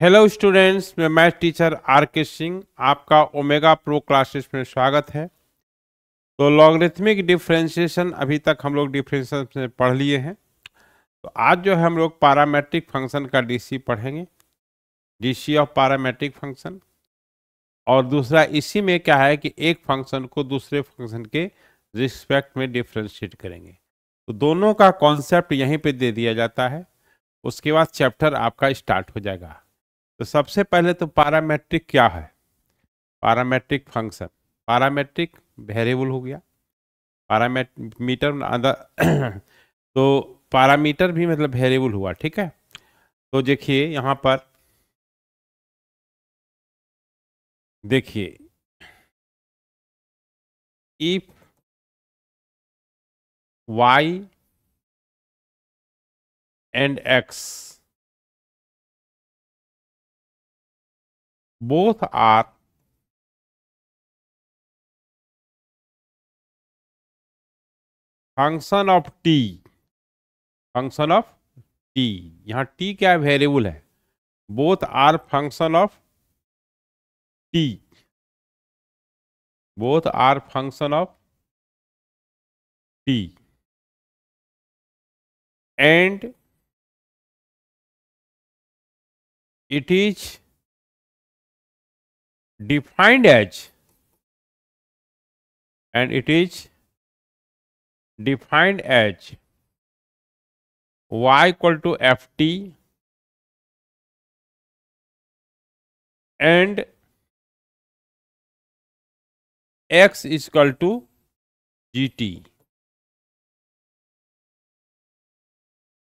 Hello students, मैं math teacher are के सिंह आपका ओमेगा प्रो क्लासेस में स्वागत है। तो लॉगरिथमिक डिफरेंशिएशन अभी तक हम लोग डिफरेंशिएशन में पढ़ लिए हैं। तो आज जो है हम लोग पैरामेट्रिक फंक्शन का डीसी पढ़ेंगे, डीसी ऑफ पैरामेट्रिक फंक्शन। और दूसरा इसी में क्या है कि एक फंक्शन को दूसरे फंक्शन के रिस्पेक्ट में डिफरेंशिएट करेंगे। तो दोनों का कॉन्सेप्ट यहीं पे दे दिया जाता है, उसके बाद चैप्टर आपका स्टार्ट हो जाएगा। तो सबसे पहले तो पैरामेट्रिक क्या है? पैरामेट्रिक फंक्शन, पैरामेट्रिक वेरिएबल हो गया, पैरामीटर तो पैरामीटर भी मतलब वेरिएबल हुआ, ठीक है। तो देखिए यहां पर देखिए, if y and x both are function of t, function of t, यहाँ t क्या है? वेरिएबल है। Both are function of t, both are function of t and it is defined as, and it is defined as y equal to ft and x is equal to gt,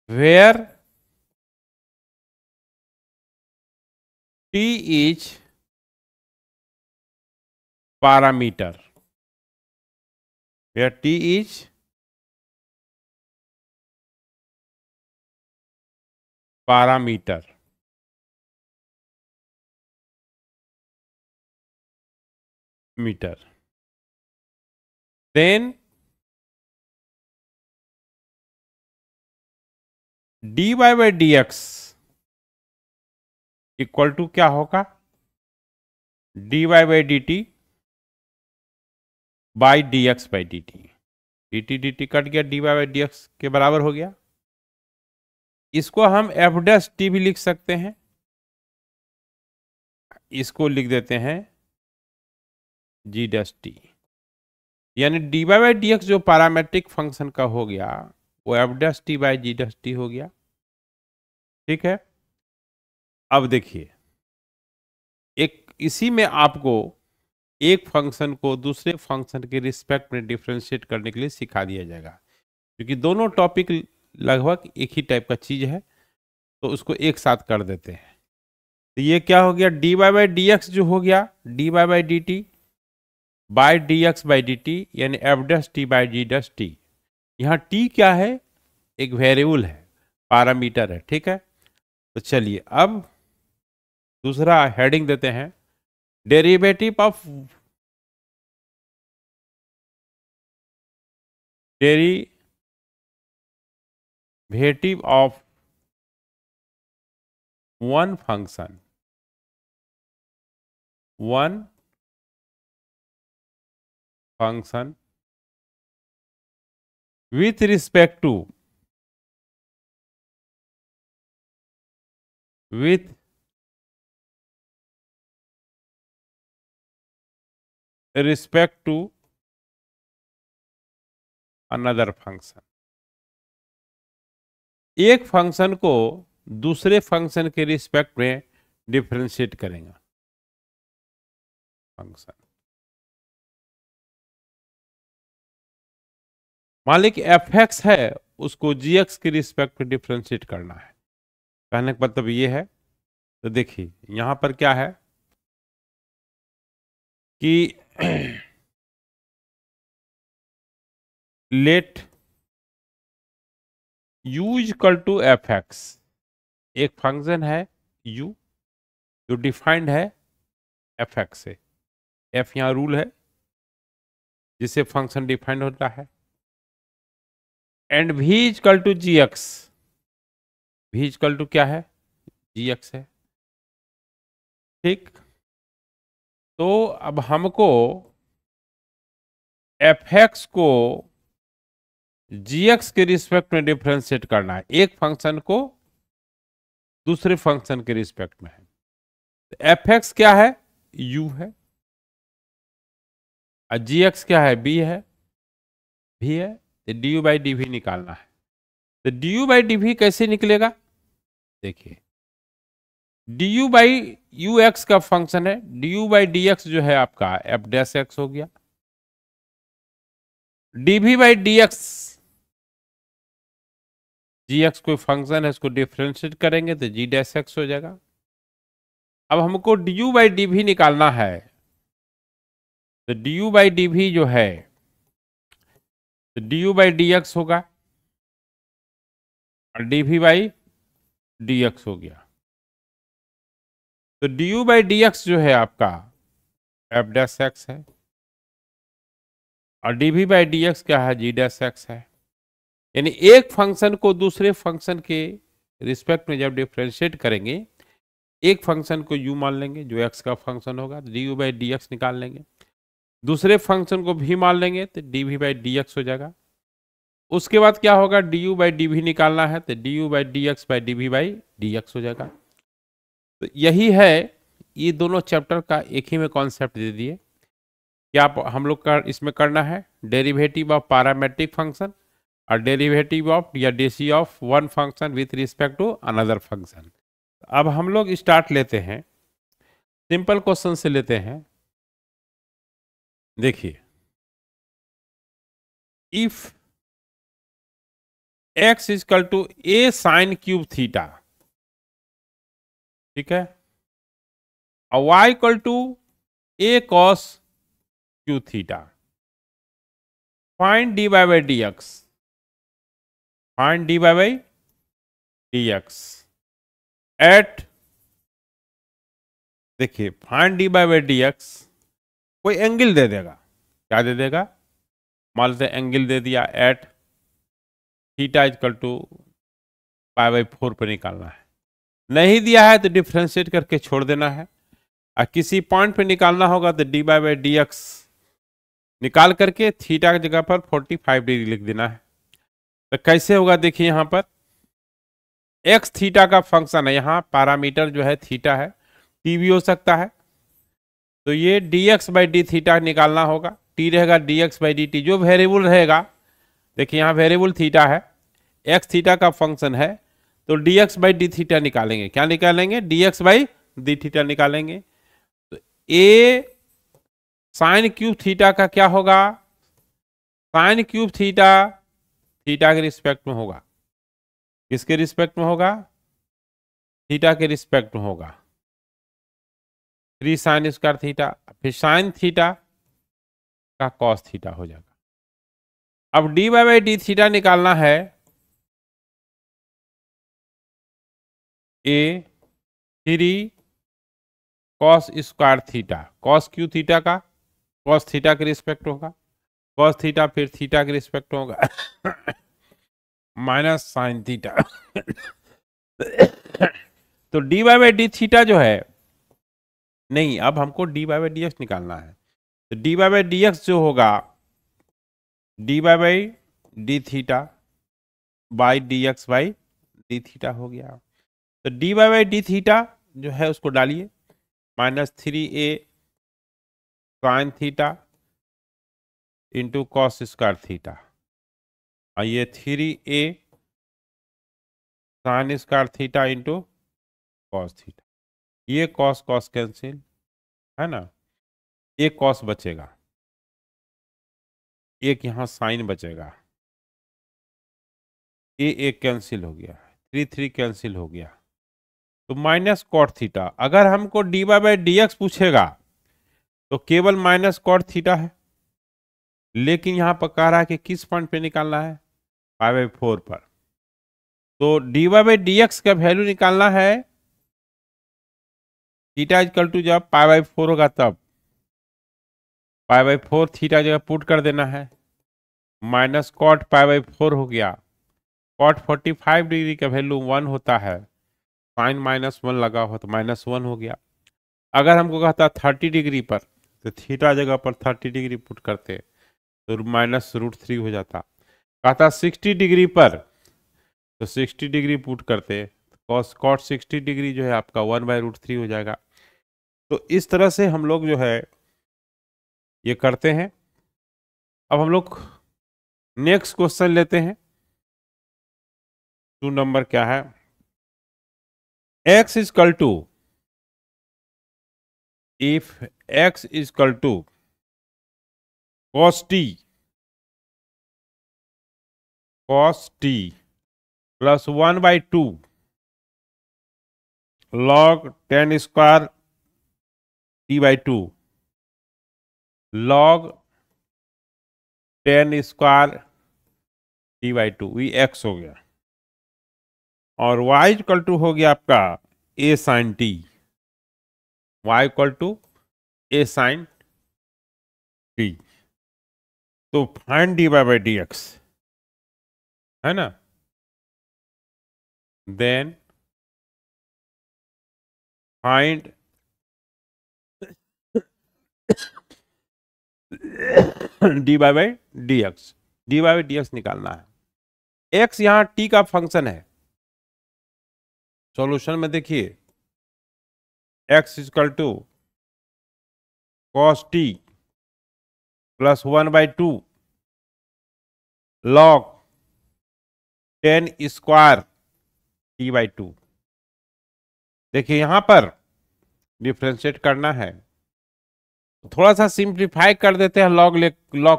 where t is parameter, where t is parameter, meter, then dy by dx equal to क्या होगा? dy by dt by dx by dt, dt dt cut गया, dy by dx के बराबर हो गया। इसको हम F dash T भी लिख सकते हैं, इसको लिख देते हैं जी डैश टी, यानी D Y by D x जो पैरामेट्रिक फंक्शन का हो गया वो F dash T by ji dash T हो गया, ठीक है। अब देखिए, एक इसी में आपको एक फंक्शन को दूसरे फंक्शन के रिस्पेक्ट में डिफरेंशिएट करने के लिए सिखा दिया जाएगा, क्योंकि दोनों टॉपिक लगभग एक ही टाइप का चीज है, तो उसको एक साथ कर देते हैं। तो ये क्या हो गया? D Y by D x जो हो गया d Y by d t by D x by d t, यानी f dash T by ji dash t. यहाँ टी क्या है? एक वेरिएबल है, पैरामीटर है, ठीक है। तो चलिए अब दूसरा हेडिंग देते हैं, derivative of one function, one function with respect to, with respect to another function, एक फंक्शन को दूसरे फंक्शन के रिस्पेक्ट में डिफरेंशिएट करेंगे। फंक्शन मान ली कि एफ एक्स है, उसको जी एक्स के रिस्पेक्ट में डिफरेंशिएट करना है। कहने का मतलब ये है, तो देखिए यहां पर क्या है कि let u equal to F X, एक फंक्शन है u जो डिफाइंड है एफ एक्स से, एफ यहाँ रूल है जिससे फंक्शन डिफाइंड होता है, and v equal to G X, v equal to क्या है? जी एक्स है। ठीक। तो अब हमको fx को gx के रिस्पेक्ट में डिफरेंशिएट करना है, एक फंक्शन को दूसरे फंक्शन के रिस्पेक्ट में है। तो fx क्या है, u है, और gx क्या है, b है, v है। तो du बाई डी निकालना है। तो du बाई डी कैसे निकलेगा, देखिए du बाई यू एक्स का फंक्शन है, du बाई डी एक्स जो है आपका एफ डैश एक्स हो गया, dv by D x, g x कोई फंक्शन है, इसको डिफरेंशिएट करेंगे तो जी डैश एक्स हो जाएगा। अब हमको du बाई डी निकालना है, तो du बाई डी जो है तो du बाई डी एक्स होगा और dv बाई डी एक्स हो गया। तो du बाई डी एक्स जो है आपका एफ डैश एक्स है और dv बाई डी एक्स क्या है, जी डैश एक्स है। यानी एक फंक्शन को दूसरे फंक्शन के रिस्पेक्ट में जब डिफरेंशिएट करेंगे, एक फंक्शन को u मान लेंगे जो x का फंक्शन होगा, तो du बाई डी एक्स निकाल लेंगे, दूसरे फंक्शन को v मान लेंगे तो dv बाई डी एक्स हो जाएगा। उसके बाद क्या होगा, du बाई डी निकालना है तो du by D x by dv by D x हो जाएगा। तो यही है, ये दोनों चैप्टर का एक ही में कॉन्सेप्ट दे दिए। क्या हम लोग का इसमें करना है, डेरिवेटिव ऑफ पैरामेट्रिक फंक्शन और डेरिवेटिव ऑफ या डेसी of one function with respect to another function. अब हम लोग स्टार्ट लेते हैं, सिंपल क्वेश्चन से लेते हैं। देखिए, if x equal to a sine cube theta, ठीक है, और y equal to a cos cube theta, find d Y by D x, find d Y by D x at, देखिए find d Y by D x कोई angle दे देगा, क्या दे देगा, मान लेते एंगल दे दिया at theta equal to pi by 4 पर निकालना है। नहीं दिया है तो डिफ्रेंशिएट करके छोड़ देना है, और किसी पॉइंट पे निकालना होगा तो d Y by D x निकाल करके थीटा की जगह पर 45 डिग्री लिख देना है। तो कैसे होगा, देखिए यहाँ पर एक्स थीटा का फंक्शन है, यहाँ पैरामीटर जो है थीटा है, टी भी हो सकता है। तो ये D x by d theta निकालना होगा, टी रहेगा D x by d T, जो वेरिएबल रहेगा, देखिए यहाँ वेरिएबल थीटा है, एक्स थीटा का फंक्शन है, तो D x by d theta निकालेंगे, क्या निकालेंगे, D x by d theta निकालेंगे। तो ए साइन क्यूब थीटा का क्या होगा, साइन क्यूब थीटा थीटा के रिस्पेक्ट में होगा, किसके रिस्पेक्ट में होगा, थीटा के रिस्पेक्ट में होगा, 3 साइन स्क्वायर थीटा, फिर साइन थीटा का कॉस थीटा हो जाएगा। अब d Y by d theta निकालना है, a 3 cos square theta, cos cube theta का कॉस थीटा के रिस्पेक्ट होगा, कॉस थीटा फिर थीटा के रिस्पेक्ट होगा माइनस साइन थीटा तो d Y by d theta जो है, नहीं अब हमको d Y by D x निकालना है, तो d Y by D x जो होगा d Y by d theta by D x by d theta हो गया। तो d Y by d theta जो है उसको डालिए, -3a sine theta into cos square theta, और ये 3a sine square theta into cos theta, ये कॉस कॉस कैंसिल है ना, एक कॉस बचेगा, एक यहाँ साइन बचेगा, ये एक कैंसिल हो गया, 3 कैंसिल हो गया, तो माइनस कॉट थीटा। अगर हमको d Y by D x पूछेगा तो केवल माइनस कॉट थीटा है, लेकिन यहाँ पर कह रहा है कि किस पॉइंट पे निकालना है, पाई बाई 4 पर। तो d Y by D x का वैल्यू निकालना है, थीटा इक्वल टू जब पाई बाई 4 होगा तब पाई बाई 4 थीटा जगह पुट कर देना है, माइनस कॉट पाई बाई 4 हो गया, कॉट 45 डिग्री का वैल्यू 1 होता है, साइन -1 लगा हो तो -1 हो गया, अगर हमको कहता 30 डिग्री पर, तो थीटा जगह पर 30 डिग्री पुट करते तो -√3 हो जाता। कहता 60 डिग्री पर, तो 60 डिग्री पुट करते, cot 60 डिग्री जो है आपका 1/√3 हो जाएगा। तो इस तरह से हम लोग जो है ये करते हैं। अब हम लोग नेक्स्ट क्वेश्चन लेते हैं। 2 नंबर क्या है? x equal to, if x equal to cos t plus 1/2 log 10 square t/2 log 10 square t/2, ये x हो गया। और y इक्वल टू हो गया आपका a sin t, y equal to a sin t। तो फाइंड dy/dx है ना, देन फाइंड dy/dx, dy/dx निकालना है। x यहां t का फंक्शन है। सॉल्यूशन में देखिए x equal to cos t plus 1/2 log 10 square t/2। देखिए यहां पर डिफ्रेंशिएट करना है, थोड़ा सा सिंप्लीफाई कर देते हैं लॉग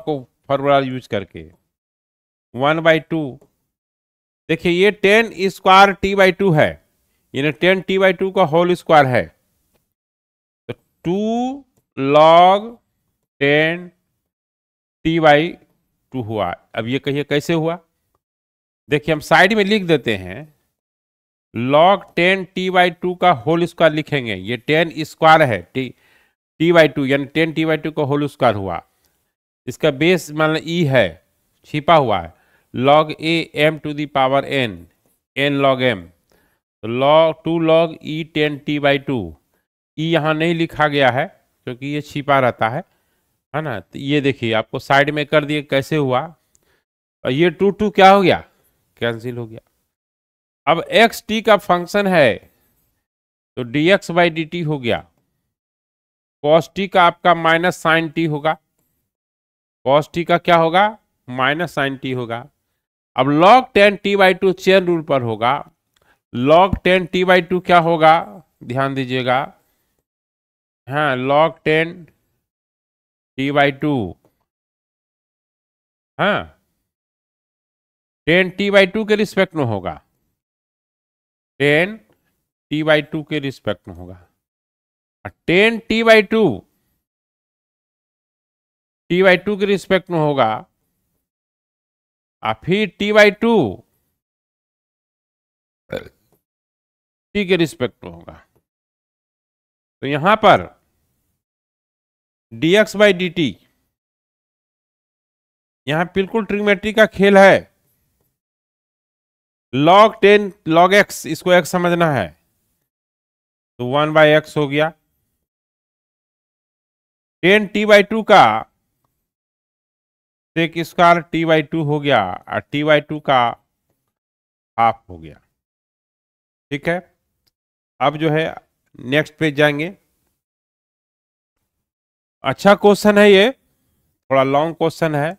को फॉर्मूला यूज करके। 1/2, देखिए ये 10 स्क्वायर t/2 है, यानी 10 t/2 का होल स्क्वायर है, तो 2 log 10 t/2 हुआ। अब ये कहिए कैसे हुआ? देखिए हम साइड में लिख देते हैं, log 10 t/2 का होल स्क्वायर लिखेंगे। ये 10 स्क्वायर है t/2, यानी 10 t/2 का होल स्क्वायर हुआ। इसका बेस मान लो e है, छिपा हुआ है, log a m to the power n log m, तो log 2 log e 10 t/2। e यहाँ नहीं लिखा गया है क्योंकि ये छिपा रहता है ना। तो ये देखिए आपको साइड में कर दिए, कैसे हुआ? और ये 2 क्या हो गया? कैंसिल हो गया। अब x t का फंक्शन है तो dx/dt हो गया। cos t का आपका माइनस साइन t होगा, cos t का क्या होगा? माइनस साइन t होगा। अब log 10 t/2 चेन रूल पर होगा, log 10 t/2 क्या होगा? ध्यान दीजिएगा, हाँ log 10 t/2, हाँ 10 t/2 के रिस्पेक्ट में होगा, 10 t/2 के रिस्पेक्ट में होगा। 10 t/2 के रिस्पेक्ट में होगा, और फिर t/2 t के रिस्पेक्ट में होगा। तो यहां पर dx/dt, यहां बिल्कुल ट्रिग्मेट्री का खेल है। log 10 log x, इसको x समझना है, तो 1/x हो गया। 10 t/2 का sec स्क्वायर t/2 हो गया, और t/2 का हाफ हो गया। ठीक है, अब जो है नेक्स्ट पेज जाएंगे। अच्छा क्वेश्चन है ये, थोड़ा लॉन्ग क्वेश्चन है।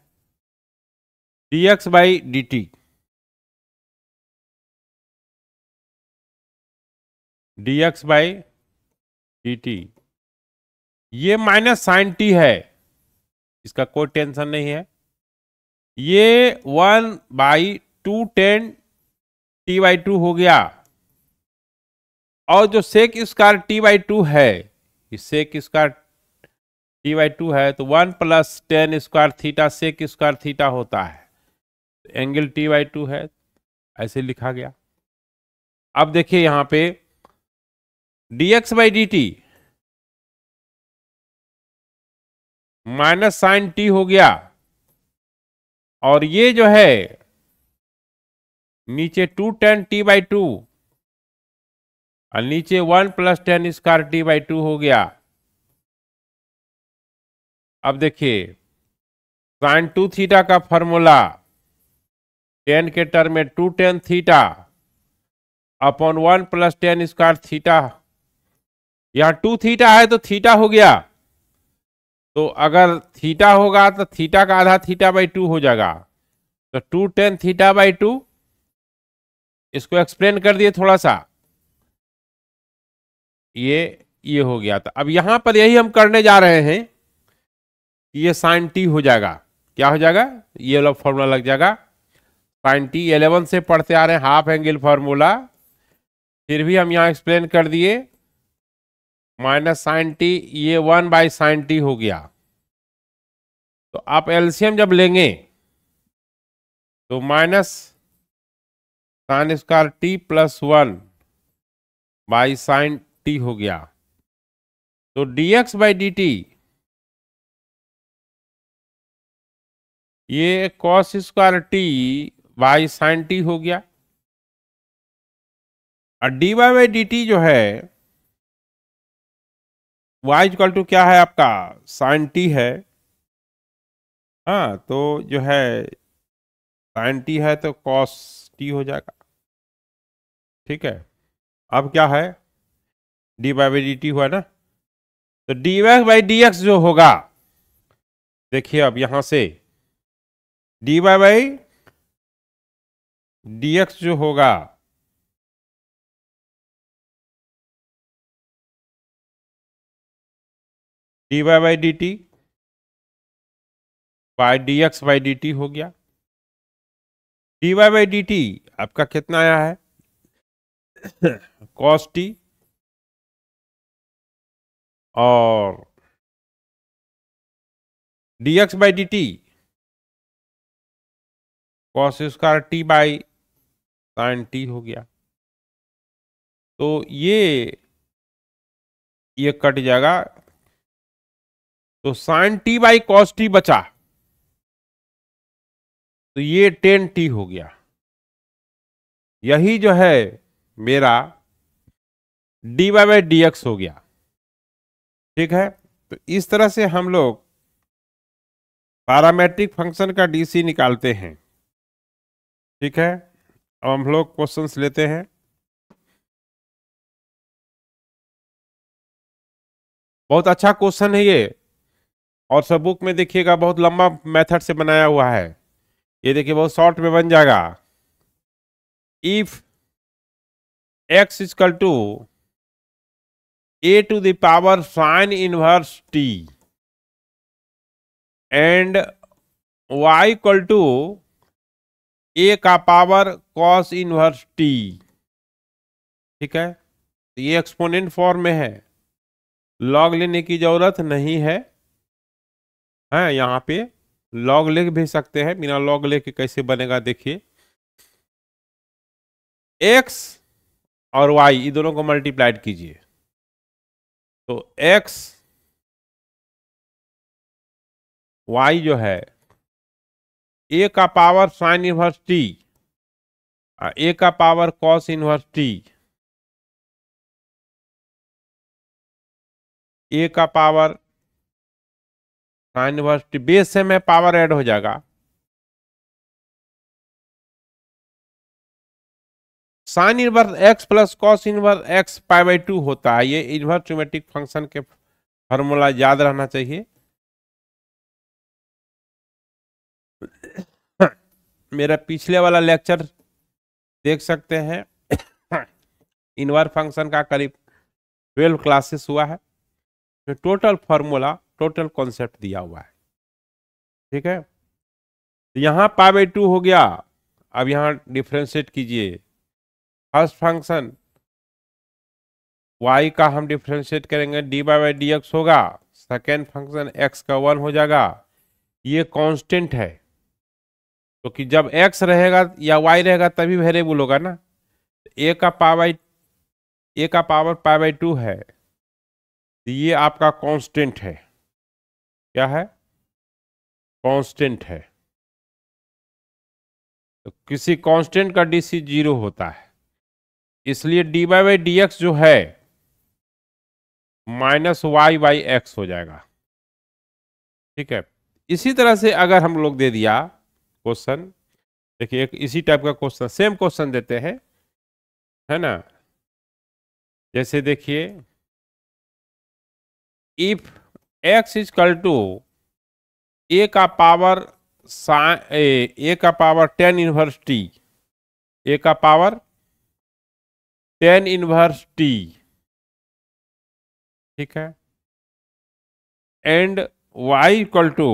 dx/dt, dx/dt ये माइनस साइन t है, इसका कोई टेंशन नहीं है। ये 1/2 10 t/2 हो गया, और जो सेक स्क्वायर t/2 है, इस सेक स्क्वायर t/2 है, तो 1 + 10 square theta sec square theta होता है, एंगल t/2 है, ऐसे लिखा गया। अब देखिए यहां पे dx/dt माइनस साइन t हो गया, और ये जो है नीचे 2 10 t/2 और नीचे 1 + tan स्क्वायर t/2 हो गया। अब देखिए sin 2 थीटा का फॉर्मूला tan के टर्म में 2 tan theta upon 1 + tan square theta. यहाँ 2 थीटा है तो थीटा हो गया, तो अगर थीटा होगा तो थीटा का आधा θ/2 हो जाएगा, तो 2 tan θ/2। इसको एक्सप्लेन कर दिए थोड़ा सा, ये हो गया। तो अब यहां पर यही हम करने जा रहे हैं कि ये sin t हो जाएगा। क्या हो जाएगा? ये वाला फॉर्मूला लग जाएगा sin t। 11 से पढ़ते आ रहे हैं हाफ एंगल फॉर्मूला, फिर भी हम यहाँ एक्सप्लेन कर दिए। माइनस sin t, ये 1/sin t हो गया। तो आप एलसीएम जब लेंगे तो minus sin square t + 1/sin t हो गया। तो dx/dt ये cos स्क्वायर t/sin t हो गया। और dy/dt जो है y = क्या है आपका? sin t है। हाँ, तो जो है sin t है तो cos t हो जाएगा। ठीक है, अब क्या है? dy/dt हुआ ना, तो dy/dx जो होगा, देखिए अब यहां से dy/dx जो होगा dy/dt dx/dt हो गया। dy/dt आपका कितना आया है? cos t और dx/dt cos square t/sin t हो गया। तो ये कट जाएगा, तो sin t/cos t बचा, तो ये tan t हो गया। यही जो है मेरा dy/dx हो गया। ठीक है, तो इस तरह से हम लोग पैरामेट्रिक फंक्शन का डीसी निकालते हैं। ठीक है, अब हम लोग क्वेश्चंस लेते हैं। बहुत अच्छा क्वेश्चन है ये, और सब बुक में देखिएगा बहुत लंबा मेथड से बनाया हुआ है। ये देखिए बहुत शॉर्ट में बन जाएगा। If x = a⁴ sin inverse t and y = a⁴ cos inverse t। ठीक है, तो ये एक्सपोनेंट फॉर्म में है, लॉग लेने की जरूरत नहीं है। यहाँ पे लॉग ले भी सकते हैं, बिना लॉग लेके कैसे बनेगा देखिए। x और y ये दोनों को मल्टीप्लाइड कीजिए, तो x y जो है a⁴ sin inverse t, a⁴ cos inverse t, a⁴ sin inverse t, base से में पावर ऐड हो जाएगा। Sine inverse x + cos inverse x π/2 होता है। ये इनवर्स ट्रिमेटिक फंक्शन के फॉर्मूला याद रहना चाहिए। मेरा पिछले वाला लेक्चर देख सकते हैं, इनवर्स फंक्शन का करीब 12 क्लासेस हुआ है, तो टोटल फॉर्मूला टोटल कॉन्सेप्ट दिया हुआ है। ठीक है, तो यहाँ π/2 हो गया। अब यहाँ डिफ्रेंशिएट कीजिए। फर्स्ट फंक्शन y का हम डिफ्रेंशिएट करेंगे, dy/dx होगा। सेकेंड फंक्शन x का 1 हो जाएगा। ये कांस्टेंट है, क्योंकि तो जब x रहेगा या y रहेगा तभी वेरिएबल होगा ना। a⁴ π/2 है, तो ये आपका कांस्टेंट है। क्या है? कांस्टेंट है। तो किसी कांस्टेंट का डीसी 0 होता है। इसलिए dy बाई डी एक्स जो है माइनस वाई बाई एक्स हो जाएगा। ठीक है, इसी तरह से अगर हम लोग दे दिया क्वेश्चन, देखिए एक इसी टाइप का क्वेश्चन, सेम क्वेश्चन देते हैं, है ना। जैसे देखिए, if x equal to a का पावर a का पावर 10 इनवर्स t, a का पावर 10 इनवर्स t, ठीक है, and y equal to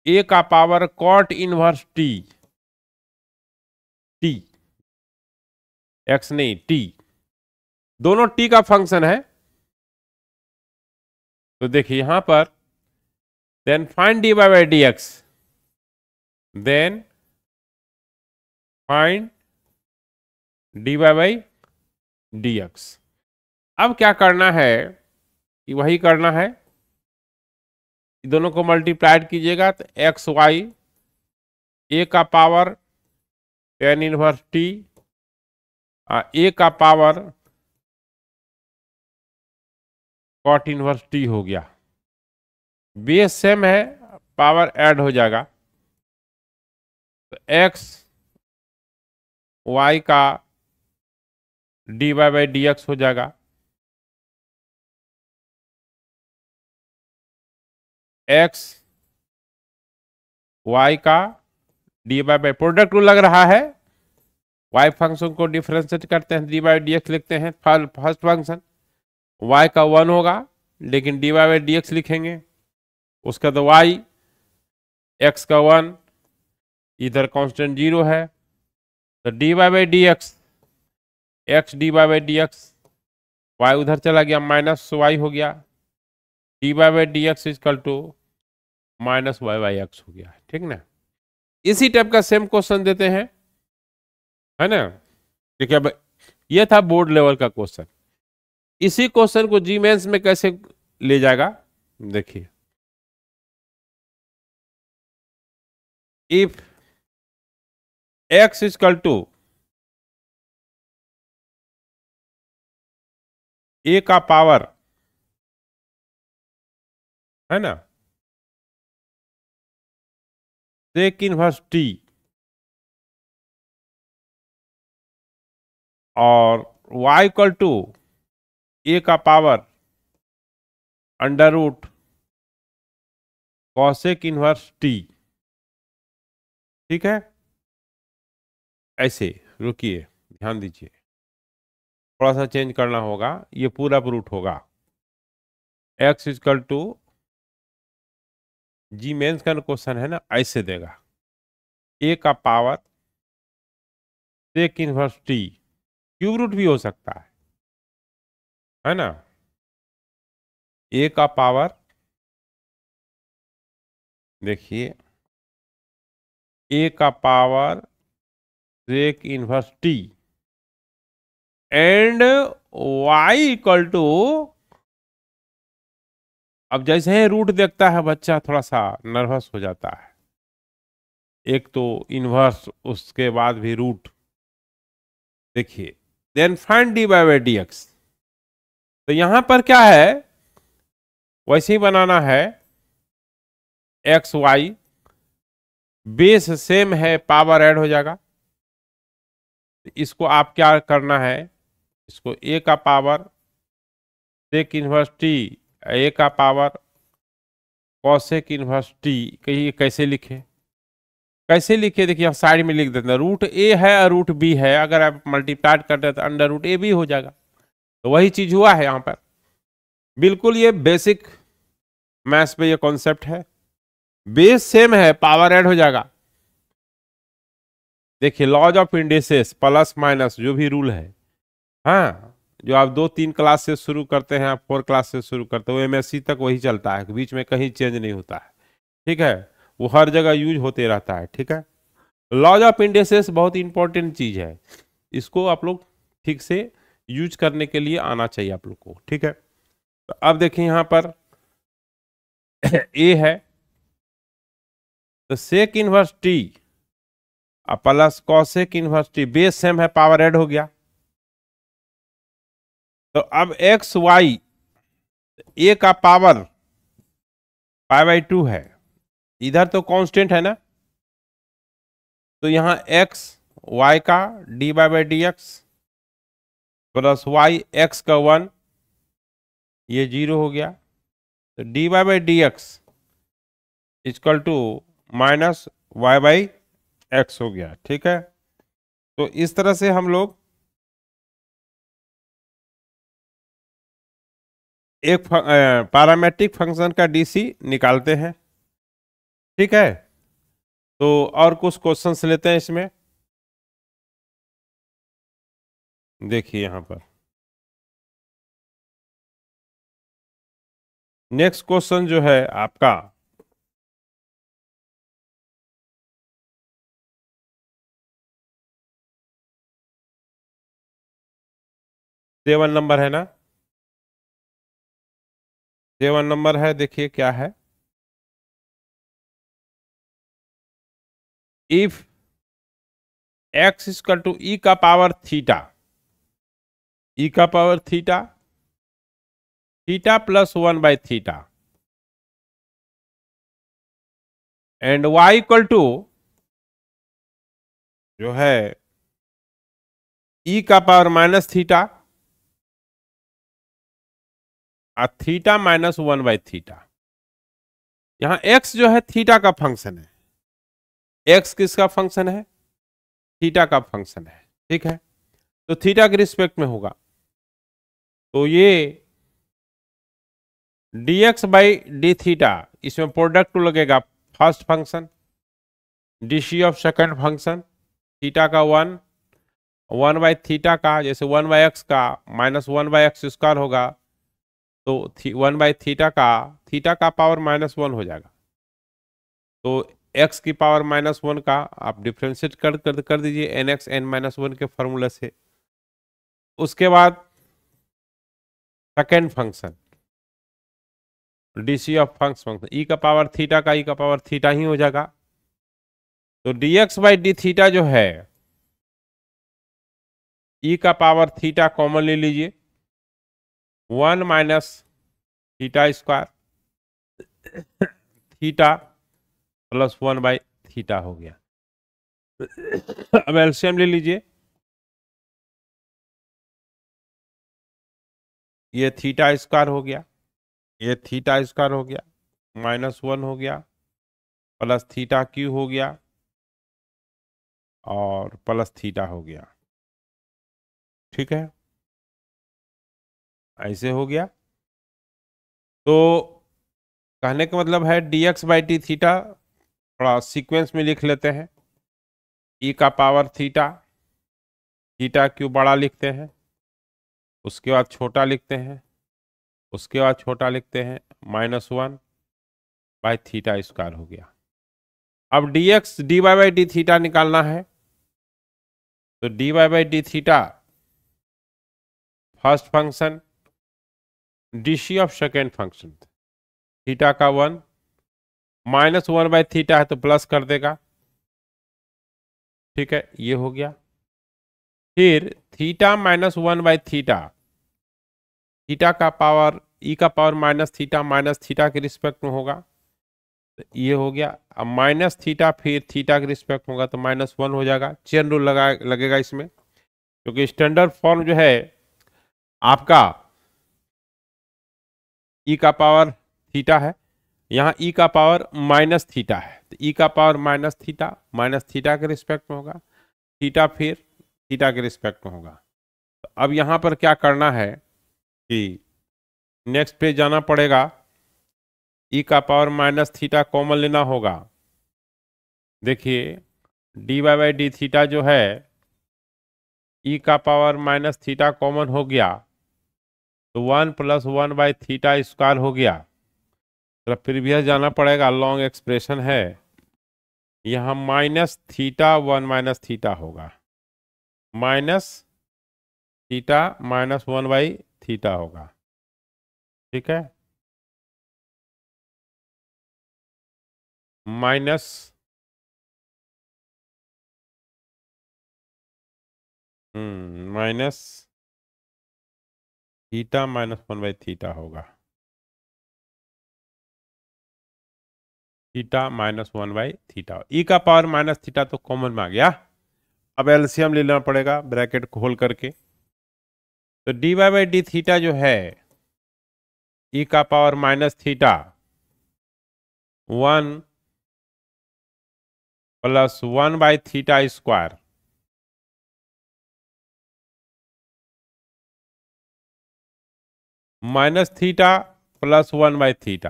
a का power cot inverse t, t x नहीं t, दोनों t का फंक्शन है। तो देखिए यहां पर then find dy by D x, then find dy by D x. अब क्या करना है कि वही करना है, दोनों को मल्टीप्लाइड कीजिएगा तो एक्स वाई ए का पावर 10 इनवर्स टी ए का पावर कॉट इनवर्स टी हो गया। बेस सेम है, पावर ऐड हो जाएगा, तो एक्स वाई का d Y by D x हो जाएगा, एक्स वाई का d Y by, product rule लग रहा है, वाई फंक्शन को डिफरेंशिएट करते हैं डी वाई डी एक्स लिखते हैं, फर्स्ट फंक्शन y का 1 होगा, लेकिन dy बाई डी एक्स लिखेंगे, उसका तो y x का 1, इधर कांस्टेंट 0 है, तो dy by D x x d by D x, y उधर चला गया माइनस y हो गया, dy by D x equal to minus y by x हो गया। ठीक ना, इसी टाइप का सेम क्वेश्चन देते हैं, है ना। ठीक है, ये था बोर्ड लेवल का क्वेश्चन। इसी क्वेश्चन को जी मेंस में कैसे ले जाएगा, देखिए, if x equal to a का पावर, है ना, सेक इनवर्स t और y इक्वल टू a का power under root cosec inverse t। ठीक है, ऐसे रुकिए, ध्यान दीजिए, थोड़ा सा चेंज करना होगा, ये पूरा रूट होगा, x equal to JEE Mains का क्वेश्चन है ना, ऐसे देगा, a का power sec inverse t, cube root भी हो सकता है ना, a का पावर, देखिए a का power sec inverse t and y equal to, अब जैसे ही रूट देखता है बच्चा थोड़ा सा नर्वस हो जाता है, एक तो इनवर्स उसके बाद भी रूट, देखिए then find d by D x. तो यहां पर क्या है, वैसे ही बनाना है, एक्स वाई बेस सेम है, पावर ऐड हो जाएगा, इसको आप क्या करना है, इसको a का power sec inverse t, a का पावर कॉसेक इनवर्स टी, कहिए कैसे लिखे, कैसे लिखे, देखिए साइड में लिख देते हैं, रूट a है और रूट b है, अगर आप मल्टीप्लाइड करते हैं तो अंडर रूट ए भी हो जाएगा, तो वही चीज हुआ है यहां पर, बिल्कुल ये बेसिक मैथ्स पे ये कॉन्सेप्ट है, बेस सेम है, पावर ऐड हो जाएगा। देखिए laws of indices plus minus जो भी रूल है, हाँ, जो आप 2-3 क्लास से शुरू करते हैं, आप 4 क्लास से शुरू करते हो, एमएससी तक वही चलता है, बीच में कहीं चेंज नहीं होता है। ठीक है, वो हर जगह यूज होते रहता है। ठीक है, लॉज ऑफ इंडिसेस बहुत इंपॉर्टेंट चीज है, इसको आप लोग ठीक से यूज करने के लिए आना चाहिए आप लोग को। ठीक है, तो अब देखिए यहां पर ए है, तो sec inverse t plus cosec inverse t, base same है, पावर ऐड हो गया। तो अब एक्स वाई ए का पावर π/2 है, इधर तो कांस्टेंट है ना, तो यहां एक्स वाई का dy/dx प्लस वाई एक्स का 1, ये 0 हो गया। तो dy/dx equal to minus y/x हो गया। ठीक है, तो इस तरह से हम लोग एक पैरामेट्रिक फंक्शन का डीसी निकालते हैं। ठीक है, तो और कुछ क्वेश्चंस लेते हैं इसमें। देखिए यहां पर नेक्स्ट क्वेश्चन जो है आपका 7 नंबर है ना, 7 नंबर है। देखिए क्या है, if x equal to e का पावर थीटा, ई का power theta, theta plus 1/θ and y equal to जो है ई का पावर माइनस थीटा और थीटा माइनस 1/θ। यहां x जो है थीटा का फंक्शन है, x किसका फंक्शन है, थीटा का फंक्शन है। ठीक है, तो थीटा के रिस्पेक्ट में होगा, तो ये dx/dθ, इसमें प्रोडक्ट लगेगा first function, DC of second function, theta का 1/θ का, जैसे 1/x का माइनस 1/x² होगा, तो 1/θ का, थीटा का पावर -1 हो जाएगा। तो x की पावर -1 का आप डिफ्रेंशिएट कर दीजिए nx n-1 के फॉर्मूले से। उसके बाद second function DC of function, e का पावर थीटा का ई का पावर थीटा ही हो जाएगा। तो dx/dθ जो है, ई का पावर थीटा कॉमन ले लीजिए, 1 माइनस θ² थीटा प्लस 1/θ हो गया। अब एलसीएम ले लीजिए, ये θ² हो गया, ये θ² हो गया, -1 हो गया, प्लस θ³ हो गया और प्लस थीटा हो गया। ठीक है, ऐसे हो गया। तो कहने का मतलब है dx/dθ थोड़ा सीक्वेंस में लिख लेते हैं, ई का पावर थीटा, θ³ बड़ा लिखते हैं, उसके बाद छोटा लिखते हैं, उसके बाद छोटा लिखते हैं, -1/θ² हो गया। अब dy/dθ निकालना है, तो dy/dθ first function, DC of second function, theta का 1, -1/θ है तो प्लस कर देगा। ठीक है, ये हो गया। फिर थीटा -1/θ, थीटा का पावर ई का पावर -θ के रिस्पेक्ट में होगा, तो ये हो गया। अब -θ फिर थीटा के रिस्पेक्ट में होगा, तो -1 हो जाएगा। चेन रूल लगेगा इसमें, क्योंकि स्टैंडर्ड फॉर्म जो है आपका ई का पावर थीटा है, यहाँ ई का पावर -θ है, तो ई का पावर -θ के रिस्पेक्ट में होगा, थीटा फिर थीटा के रिस्पेक्ट में होगा। तो अब यहाँ पर क्या करना है कि नेक्स्ट पे जाना पड़ेगा, ई का पावर -θ कॉमन लेना होगा। देखिए dy/dθ जो है, ई का पावर -θ कॉमन हो गया, तो 1 + 1/θ² हो गया। तो फिर भी जाना पड़ेगा, लॉन्ग एक्सप्रेशन है, यहाँ -θ1 - θ होगा, -θ -1/θ होगा। ठीक है, माइनस थीटा माइनस 1/थीटा होगा, थीटा माइनस 1/थीटा। ई का पावर माइनस थीटा तो कॉमन में आ गया। अब एलसीएम लेना पड़ेगा ब्रैकेट खोल करके। तो d Y by d theta जो है ई का पावर माइनस थीटा 1 प्लस 1/थीटा², माइनस थीटा प्लस 1/थीटा।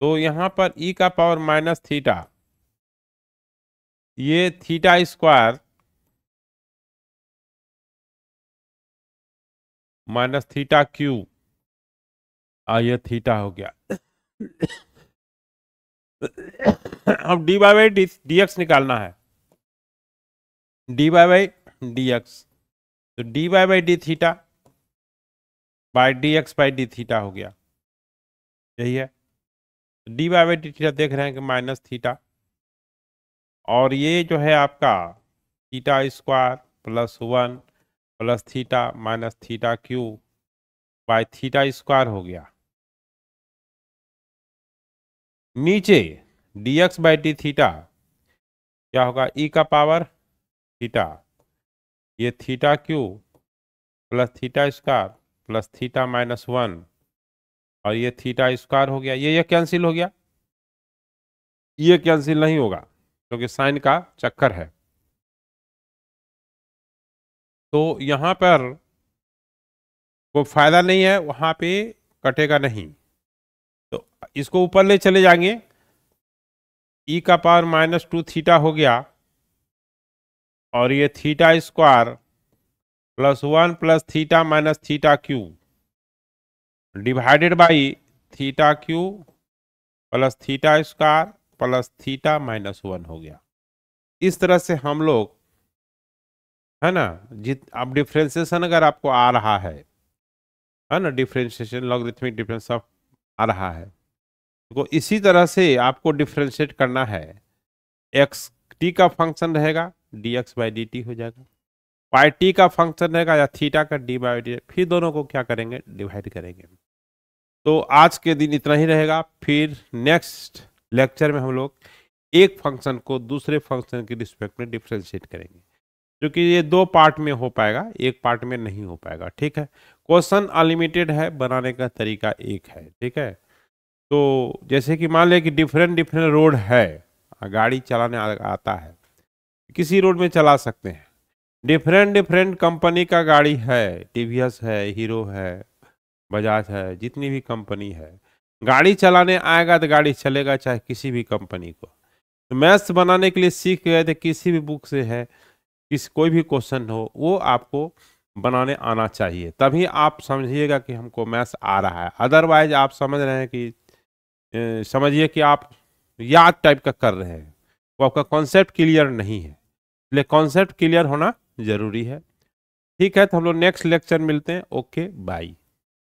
तो यहां पर ई का पावर माइनस थीटा, ये थीटा² माइनस थीटा क्यू, ये थीटा हो गया। अब d Y by D x निकालना है, d Y by D x. तो d Y by d theta by D x by d theta हो गया, यही है। D Y by d theta देख रहे हैं कि माइनस थीटा, और ये जो है आपका थीटा² plus 1 plus theta minus theta cube by थीटा² हो गया। नीचे d x by d theta क्या होगा, ई का पावर थीटा, ये थीटा क्यू प्लस थीटा² प्लस थीटा माइनस 1, और ये थीटा² हो गया। ये कैंसिल हो गया, ये कैंसिल नहीं होगा क्योंकि साइन का चक्कर है। तो यहां पर कोई फायदा नहीं है, वहां पे कटेगा नहीं। तो इसको ऊपर ले चले जाएंगे, ई का पावर माइनस 2 थीटा हो गया, और ये थीटा² plus 1 plus theta minus theta cube divided by theta cube plus थीटा² प्लस थीटा माइनस 1 हो गया। इस तरह से हम लोग, है ना, अब डिफ्रेंसिएशन अगर आपको आ रहा है ना, डिफ्रेंशिएशन लॉगरिथमिक डिफरेंस ऑफ आ रहा है, तो इसी तरह से आपको डिफ्रेंशिएट करना है। एक्स टी का फंक्शन रहेगा, D x by d T हो जाएगा, पाई टी का फंक्शन रहेगा या थीटा का डी बाई डी, फिर दोनों को क्या करेंगे, डिवाइड करेंगे। तो आज के दिन इतना ही रहेगा, फिर नेक्स्ट लेक्चर में हम लोग एक फंक्शन को दूसरे फंक्शन के रिस्पेक्ट में डिफ्रेंशिएट करेंगे, क्योंकि ये 2 पार्ट में हो पाएगा, एक पार्ट में नहीं हो पाएगा। ठीक है, क्वेश्चन अनलिमिटेड है, बनाने का तरीका एक है। ठीक है, तो जैसे कि मान लें कि डिफरेंट डिफरेंट रोड है, गाड़ी चलाने आता है, किसी रोड में चला सकते हैं। डिफरेंट डिफरेंट कंपनी का गाड़ी है, टीवीएस है, हीरो है, बजाज है, जितनी भी कंपनी है, गाड़ी चलाने आएगा तो गाड़ी चलेगा, चाहे किसी भी कंपनी को। तो मैथ्स बनाने के लिए सीख गए थे, किसी भी बुक से है, कोई भी क्वेश्चन हो वो आपको बनाने आना चाहिए, तभी आप समझिएगा कि हमको मैथ्स आ रहा है। अदरवाइज आप समझ रहे हैं कि समझिए कि आप याद टाइप का कर रहे हैं, वो आपका कॉन्सेप्ट क्लियर नहीं है, इसलिए कॉन्सेप्ट क्लियर होना जरूरी है। ठीक है, तो हम लोग नेक्स्ट लेक्चर मिलते हैं। Okay, bye.